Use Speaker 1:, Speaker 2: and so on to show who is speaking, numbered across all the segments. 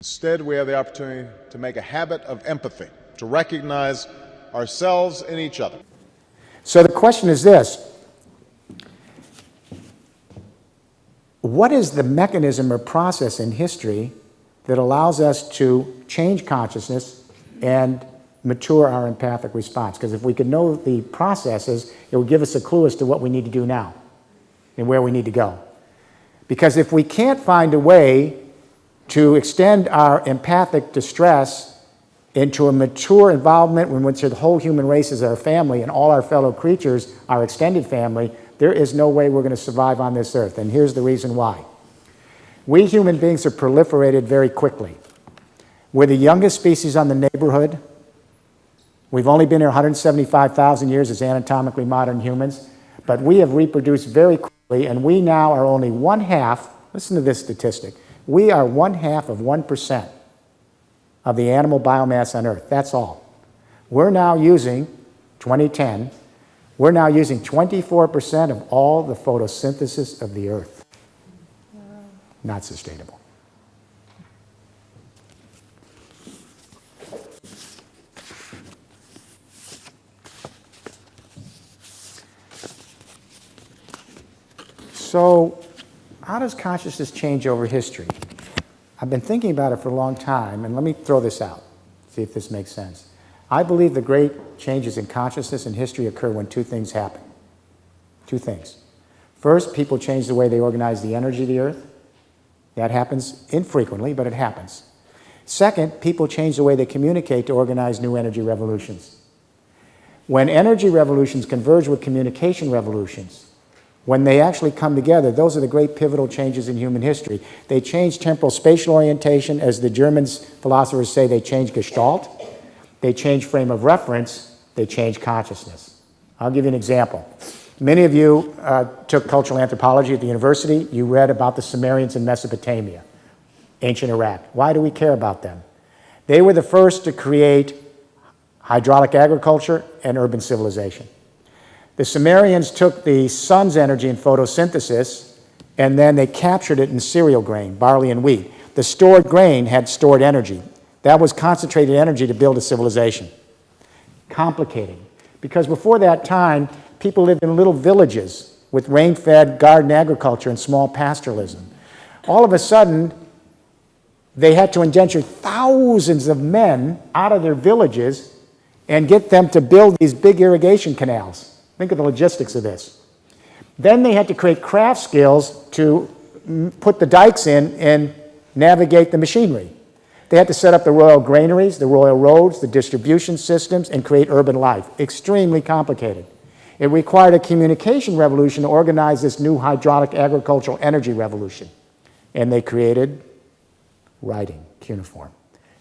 Speaker 1: Instead, we have the opportunity to make a habit of empathy, to recognize ourselves in each other.
Speaker 2: So the question is this: what is the mechanism or process in history that allows us to change consciousness and mature our empathic response? Because if we could know the processes, it would give us a clue as to what we need to do now and where we need to go. Because if we can't find a way to extend our empathic distress into a mature involvement in which the whole human race is our family and all our fellow creatures, our extended family, there is no way we're going to survive on this earth. And here's the reason why. We human beings have proliferated very quickly. We're the youngest species on the neighborhood. We've only been here 175,000 years as anatomically modern humans, but we have reproduced very quickly, and we now are only 1/2, listen to this statistic, we are 1/2 of 1% of the animal biomass on Earth. That's all. We're now using, 2010, we're now using 24% of all the photosynthesis of the Earth. Not sustainable. So, how does consciousness change over history? I've been thinking about it for a long time, and let me throw this out, see if this makes sense. I believe the great changes in consciousness in history occur when two things happen. Two things. First, people change the way they organize the energy of the Earth. That happens infrequently, but it happens. Second, people change the way they communicate to organize new energy revolutions. When energy revolutions converge with communication revolutions, when they actually come together, those are the great pivotal changes in human history. They change temporal spatial orientation. As the Germans philosophers say, they change Gestalt. They change frame of reference. They change consciousness. I'll give you an example. Many of you took cultural anthropology at the university. You read about the Sumerians in Mesopotamia, ancient Iraq. Why do we care about them? They were the first to create hydraulic agriculture and urban civilization. The Sumerians took the sun's energy in photosynthesis, and then they captured it in cereal grain, barley and wheat. The stored grain had stored energy. That was concentrated energy to build a civilization. Complicated. Because before that time, people lived in little villages with rain-fed garden agriculture and small pastoralism. All of a sudden, they had to indenture thousands of men out of their villages and get them to build these big irrigation canals. Think of the logistics of this. Then they had to create craft skills to put the dikes in and navigate the machinery. They had to set up the royal granaries, the royal roads, the distribution systems, and create urban life. Extremely complicated. It required a communication revolution to organize this new hydraulic agricultural energy revolution. And they created writing, cuneiform.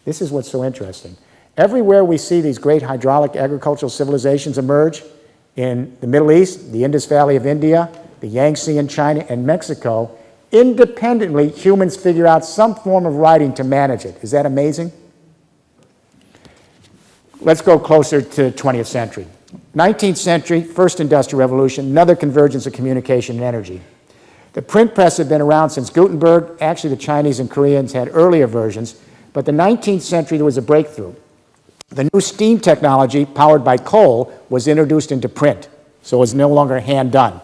Speaker 2: This is what's so interesting. Everywhere we see these great hydraulic agricultural civilizations emerge, in the Middle East, the Indus Valley of India, the Yangtze in China, and Mexico, independently, humans figure out some form of writing to manage it. Is that amazing? Let's go closer to 20th century. 19th century, first industrial revolution, another convergence of communication and energy. The print press had been around since Gutenberg. Actually, the Chinese and Koreans had earlier versions, but the 19th century, there was a breakthrough. The new steam technology, powered by coal, was introduced into print, so it was no longer hand-done.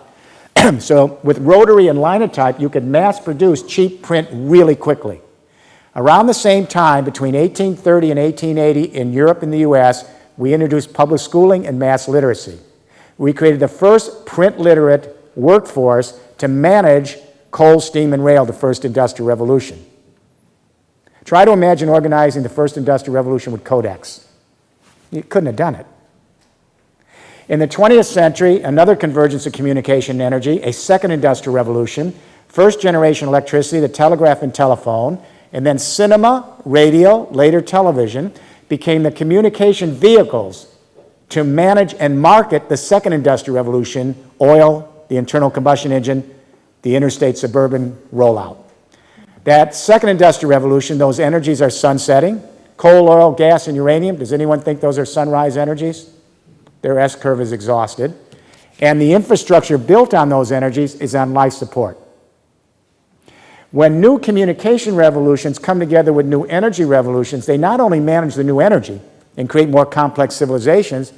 Speaker 2: So with rotary and linotype, you could mass-produce cheap print really quickly. Around the same time, between 1830 and 1880, in Europe and the US, we introduced public schooling and mass literacy. We created the first print-literate workforce to manage coal, steam, and rail, the first industrial revolution. Try to imagine organizing the first industrial revolution with codex. You couldn't have done it. In the 20th century, another convergence of communication and energy, a second industrial revolution, first generation electricity, the telegraph and telephone, and then cinema, radio, later television, became the communication vehicles to manage and market the second industrial revolution, oil, the internal combustion engine, the interstate suburban rollout. That second industrial revolution, those energies are sunsetting. Coal, oil, gas, and uranium, does anyone think those are sunrise energies? Their S-curve is exhausted. And the infrastructure built on those energies is on life support. When new communication revolutions come together with new energy revolutions, they not only manage the new energy and create more complex civilizations,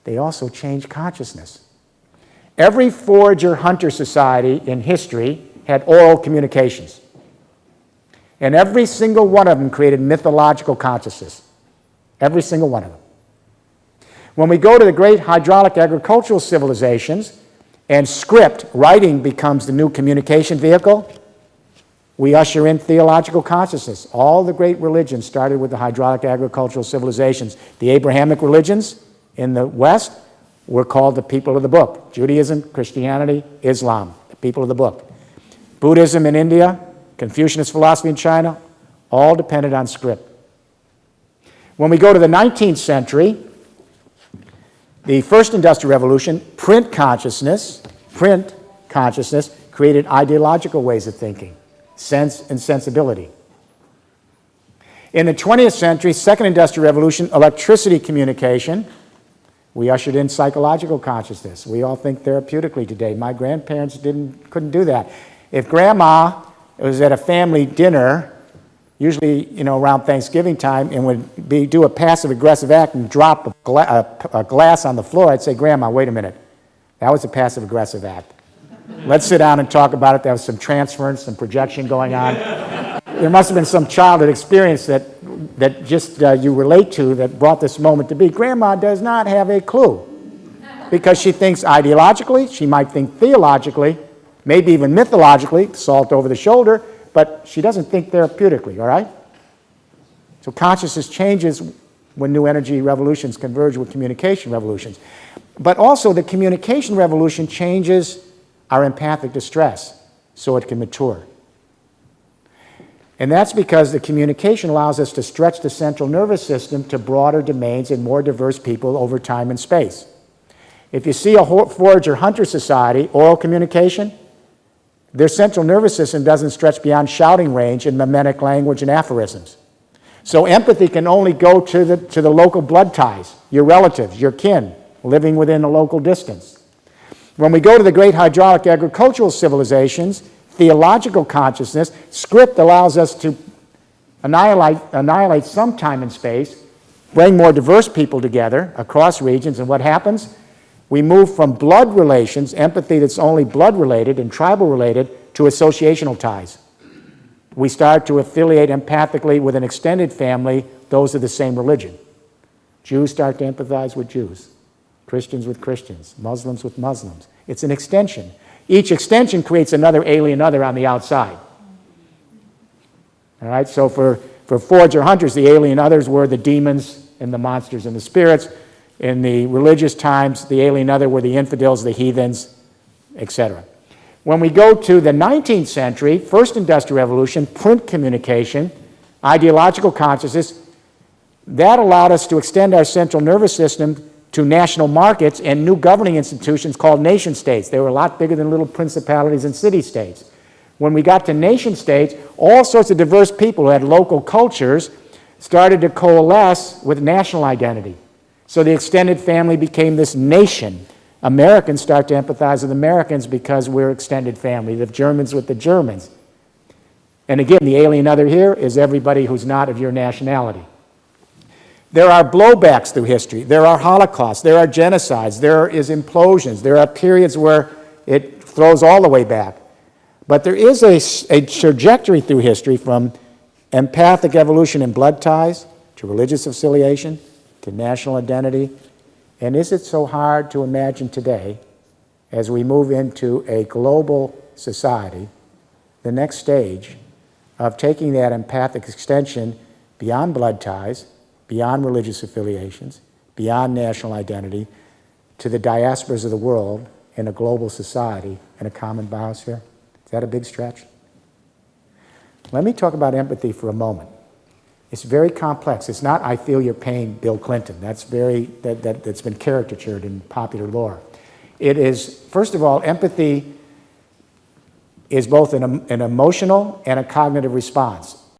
Speaker 2: they also change consciousness. Every forager-hunter society in history had oral communications. And every single one of them created mythological consciousness. Every single one of them. When we go to the great hydraulic agricultural civilizations and script, writing becomes the new communication vehicle, we usher in theological consciousness. All the great religions started with the hydraulic agricultural civilizations. The Abrahamic religions in the West were called the people of the book. Judaism, Christianity, Islam, the people of the book. Buddhism in India, Confucianist philosophy in China, all depended on script. When we go to the 19th century, the first industrial revolution, print consciousness created ideological ways of thinking, sense and sensibility. In the 20th century, second industrial revolution, electricity communication, we ushered in psychological consciousness. We all think therapeutically today. My grandparents couldn't do that. If grandma was at a family dinner, usually around Thanksgiving time, and would do a passive-aggressive act and drop a glass on the floor, I'd say, Grandma, wait a minute. That was a passive-aggressive act. Let's sit down and talk about it. There was some transference, some projection going on. There must have been some childhood experience that just you relate to that brought this moment to be. Grandma does not have a clue because she thinks ideologically, she might think theologically, maybe even mythologically, salt over the shoulder, but she doesn't think therapeutically, all right? So consciousness changes when new energy revolutions converge with communication revolutions. But also the communication revolution changes our empathic distress so it can mature. And that's because the communication allows us to stretch the central nervous system to broader domains and more diverse people over time and space. If you see a forager-hunter society, oral communication, their central nervous system doesn't stretch beyond shouting range in mimetic language and aphorisms. So empathy can only go to the local blood ties, your relatives, your kin, living within a local distance. When we go to the great hydraulic agricultural civilizations, theological consciousness, script allows us to annihilate some time and space, bring more diverse people together across regions, and what happens? We move from blood relations, empathy that's only blood-related and tribal-related, to associational ties. We start to affiliate empathically with an extended family, those of the same religion. Jews start to empathize with Jews, Christians with Christians, Muslims with Muslims. It's an extension. Each extension creates another alien other on the outside. All right, so for forager-hunters, the alien others were the demons and the monsters and the spirits. In the religious times, the alien other were the infidels, the heathens, etc. When we go to the 19th century, first industrial revolution, print communication, ideological consciousness, that allowed us to extend our central nervous system to national markets and new governing institutions called nation states. They were a lot bigger than little principalities and city-states. When we got to nation states, all sorts of diverse people who had local cultures started to coalesce with national identity. So the extended family became this nation. Americans start to empathize with Americans because we're extended family, the Germans with the Germans. And again, the alien other here is everybody who's not of your nationality. There are blowbacks through history. There are holocausts. There are genocides. There is implosions. There are periods where it throws all the way back. But there is a trajectory through history from empathic evolution in blood ties to religious affiliation to national identity. And is it so hard to imagine today, as we move into a global society, the next stage of taking that empathic extension beyond blood ties, beyond religious affiliations, beyond national identity, to the diasporas of the world in a global society and a common biosphere? Is that a big stretch? Let me talk about empathy for a moment. It's very complex. It's not, I feel your pain, Bill Clinton. That's been caricatured in popular lore. It is, first of all, empathy is both an emotional and a cognitive response.